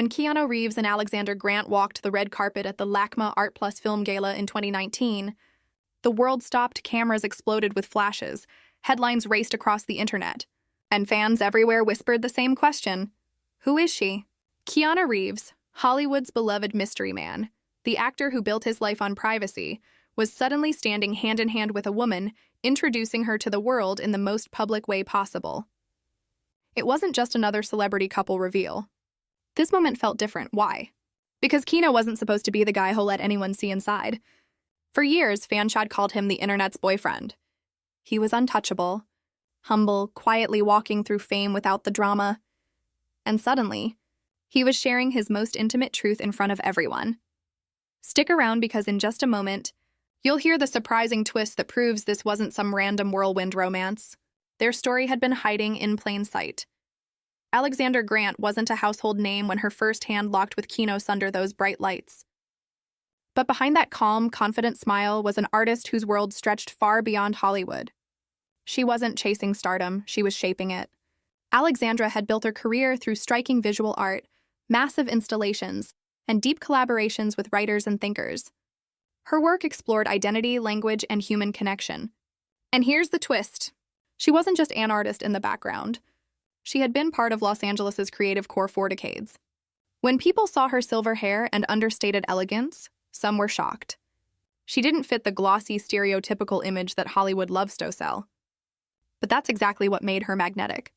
When Keanu Reeves and Alexandra Grant walked the red carpet at the LACMA Art Plus Film Gala in 2019, the world stopped, cameras exploded with flashes, headlines raced across the internet, and fans everywhere whispered the same question: who is she? Keanu Reeves, Hollywood's beloved mystery man, the actor who built his life on privacy, was suddenly standing hand in hand with a woman, introducing her to the world in the most public way possible. It wasn't just another celebrity couple reveal. This moment felt different. Why? Because Keanu wasn't supposed to be the guy who'll let anyone see inside. For years, fans had called him the internet's boyfriend. He was untouchable, humble, quietly walking through fame without the drama. And suddenly, he was sharing his most intimate truth in front of everyone. Stick around, because in just a moment, you'll hear the surprising twist that proves this wasn't some random whirlwind romance. Their story had been hiding in plain sight. Alexandra Grant wasn't a household name when her first hand locked with Keanu under those bright lights. But behind that calm, confident smile was an artist whose world stretched far beyond Hollywood. She wasn't chasing stardom, she was shaping it. Alexandra had built her career through striking visual art, massive installations, and deep collaborations with writers and thinkers. Her work explored identity, language, and human connection. And here's the twist. She wasn't just an artist in the background. She had been part of Los Angeles' creative core for decades. When people saw her silver hair and understated elegance, some were shocked. She didn't fit the glossy, stereotypical image that Hollywood loves to sell. But that's exactly what made her magnetic.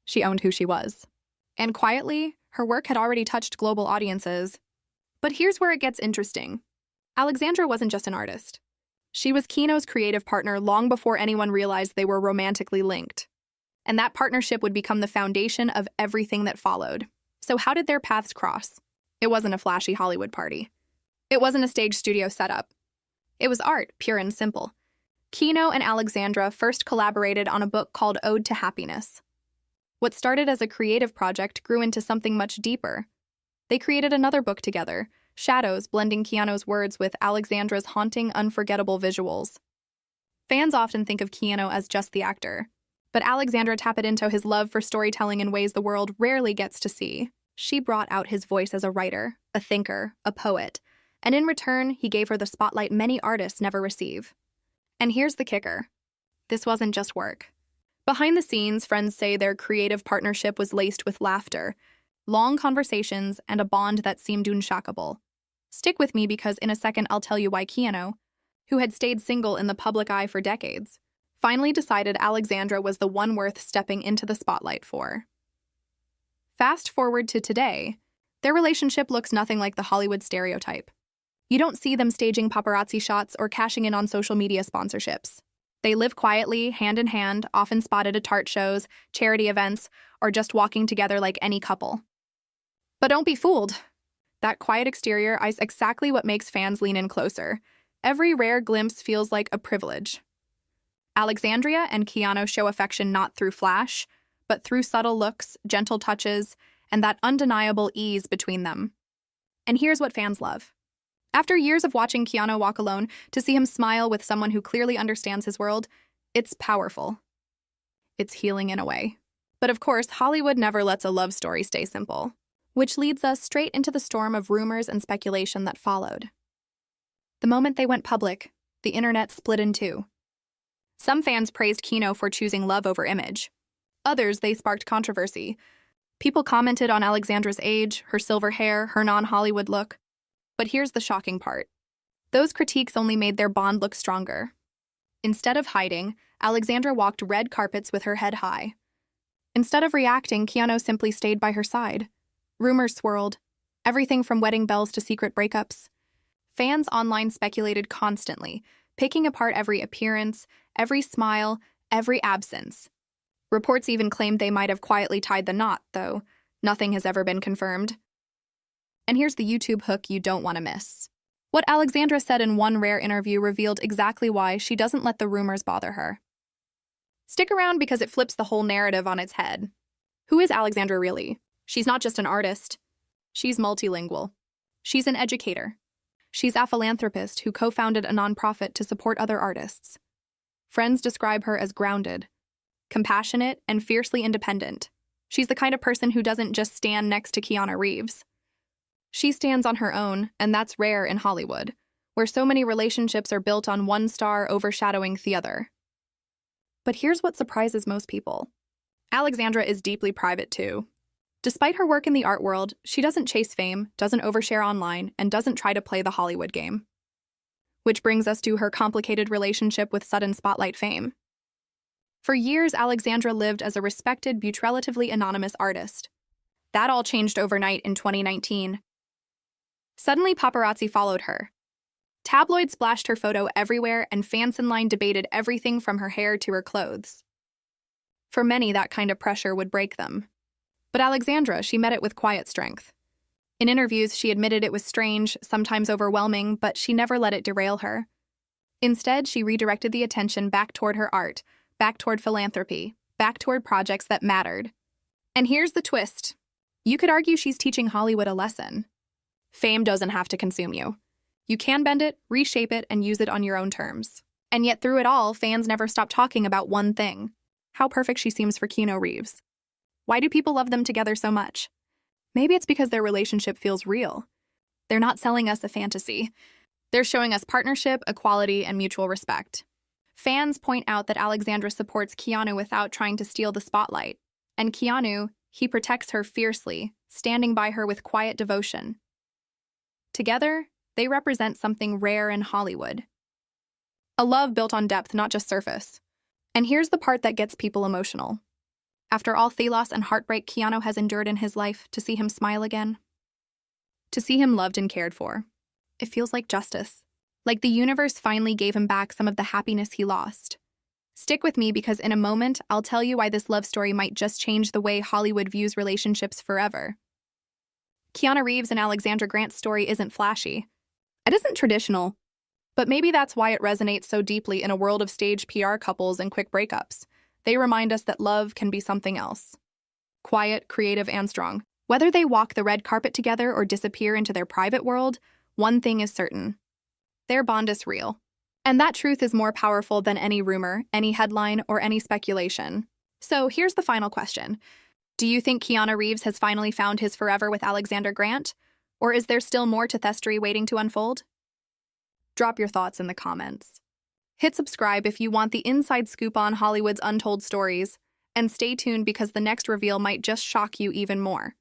She owned who she was. And quietly, her work had already touched global audiences. But here's where it gets interesting. Alexandra wasn't just an artist. She was Keanu's creative partner long before anyone realized they were romantically linked. And that partnership would become the foundation of everything that followed. So how did their paths cross? It wasn't a flashy Hollywood party. It wasn't a stage studio setup. It was art, pure and simple. Keanu and Alexandra first collaborated on a book called Ode to Happiness. What started as a creative project grew into something much deeper. They created another book together, Shadows, blending Keanu's words with Alexandra's haunting, unforgettable visuals. Fans often think of Keanu as just the actor, but Alexandra tapped into his love for storytelling in ways the world rarely gets to see. She brought out his voice as a writer, a thinker, a poet, and in return, he gave her the spotlight many artists never receive. And here's the kicker. This wasn't just work. Behind the scenes, friends say their creative partnership was laced with laughter, long conversations, and a bond that seemed unshakable. Stick with me, because in a second I'll tell you why Keanu, who had stayed single in the public eye for decades, finally decided Alexandra was the one worth stepping into the spotlight for. Fast forward to today, their relationship looks nothing like the Hollywood stereotype. You don't see them staging paparazzi shots or cashing in on social media sponsorships. They live quietly, hand in hand, often spotted at art shows, charity events, or just walking together like any couple. But don't be fooled. That quiet exterior is exactly what makes fans lean in closer. Every rare glimpse feels like a privilege. Alexandria and Keanu show affection not through flash, but through subtle looks, gentle touches, and that undeniable ease between them. And here's what fans love. After years of watching Keanu walk alone, to see him smile with someone who clearly understands his world, it's powerful. It's healing in a way. But of course, Hollywood never lets a love story stay simple, which leads us straight into the storm of rumors and speculation that followed. The moment they went public, the internet split in two. Some fans praised Keanu for choosing love over image. Others, they sparked controversy. People commented on Alexandra's age, her silver hair, her non-Hollywood look. But here's the shocking part. Those critiques only made their bond look stronger. Instead of hiding, Alexandra walked red carpets with her head high. Instead of reacting, Keanu simply stayed by her side. Rumors swirled, everything from wedding bells to secret breakups. Fans online speculated constantly, picking apart every appearance, every smile, every absence. Reports even claimed they might have quietly tied the knot, though nothing has ever been confirmed. And here's the YouTube hook you don't want to miss. What Alexandra said in one rare interview revealed exactly why she doesn't let the rumors bother her. Stick around, because it flips the whole narrative on its head. Who is Alexandra really? She's not just an artist. She's multilingual. She's an educator. She's a philanthropist who co-founded a nonprofit to support other artists. Friends describe her as grounded, compassionate, and fiercely independent. She's the kind of person who doesn't just stand next to Keanu Reeves. She stands on her own, and that's rare in Hollywood, where so many relationships are built on one star overshadowing the other. But here's what surprises most people. Alexandra is deeply private too. Despite her work in the art world, she doesn't chase fame, doesn't overshare online, and doesn't try to play the Hollywood game. Which brings us to her complicated relationship with sudden spotlight fame. For years, Alexandra lived as a respected but relatively anonymous artist. That all changed overnight in 2019. Suddenly, paparazzi followed her. Tabloids splashed her photo everywhere, and fans in line debated everything from her hair to her clothes. For many, that kind of pressure would break them. But Alexandra, she met it with quiet strength. In interviews, she admitted it was strange, sometimes overwhelming, but she never let it derail her. Instead, she redirected the attention back toward her art, back toward philanthropy, back toward projects that mattered. And here's the twist. You could argue she's teaching Hollywood a lesson. Fame doesn't have to consume you. You can bend it, reshape it, and use it on your own terms. And yet through it all, fans never stop talking about one thing: how perfect she seems for Keanu Reeves. Why do people love them together so much? Maybe it's because their relationship feels real. They're not selling us a fantasy. They're showing us partnership, equality, and mutual respect. Fans point out that Alexandra supports Keanu without trying to steal the spotlight. And Keanu, he protects her fiercely, standing by her with quiet devotion. Together, they represent something rare in Hollywood. A love built on depth, not just surface. And here's the part that gets people emotional. After all the loss and heartbreak Keanu has endured in his life, to see him smile again, to see him loved and cared for, it feels like justice. Like the universe finally gave him back some of the happiness he lost. Stick with me because in a moment, I'll tell you why this love story might just change the way Hollywood views relationships forever. Keanu Reeves and Alexandra Grant's story isn't flashy. It isn't traditional. But maybe that's why it resonates so deeply in a world of staged PR couples and quick breakups. They remind us that love can be something else. Quiet, creative, and strong. Whether they walk the red carpet together or disappear into their private world, one thing is certain. Their bond is real. And that truth is more powerful than any rumor, any headline, or any speculation. So here's the final question. Do you think Keanu Reeves has finally found his forever with Alexandra Grant? Or is there still more to Thestory waiting to unfold? Drop your thoughts in the comments. Hit subscribe if you want the inside scoop on Hollywood's untold stories, and stay tuned because the next reveal might just shock you even more.